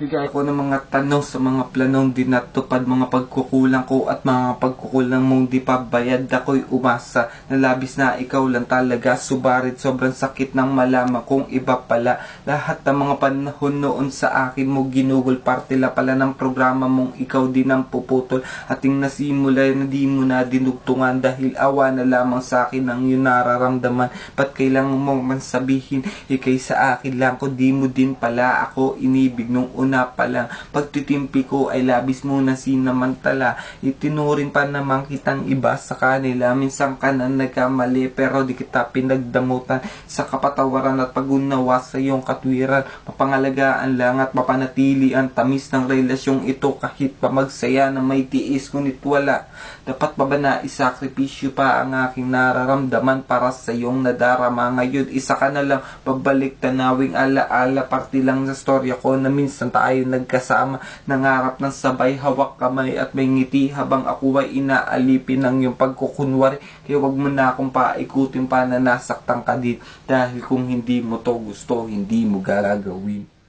Bigay ko ng mga tanong sa mga planong di natupad, mga pagkukulang ko at mga pagkukulang mong di pa bayad. Ako'y umasa na labis na ikaw lang talaga, subarit sobrang sakit ng malaman kung iba pala. Lahat ng mga panahon noon sa akin mo ginugol, parte la pala ng programa mong ikaw din ang puputol. Ating nasimula na di mo na dinugtungan, dahil awa na lamang sa akin ang iyong nararamdaman. Ba't kailangan mo man sabihin ikay sa akin lang, kung di mo din pala ako inibig nung una pa lang. Pagtitimpi ko ay labis mo na sinamantala, itinurin pa naman kitang iba sa kanila. Minsan ka na nagkamali pero di kita pinagdamutan, sa kapatawaran at pag-unawa sa iyong katwiran. Mapangalagaan lang at mapanatili ang tamis ng relasyong ito, kahit pa magsaya na may tiis ngunit wala. Dapat pa ba na isakripisyo pa ang aking nararamdaman para sa iyong nadarama? Ngayon isa ka na lang babalik, tanawing alaala, parte lang sa storya ko na minsan tayo nagkasama, nangarap ng sabay hawak kamay at may ngiti habang ako ay inaalipin ng iyong pagkukunwari. Kaya wag mo na akong paikutin pa na nasaktan ka din, dahil kung hindi mo to gusto, hindi mo gagawin.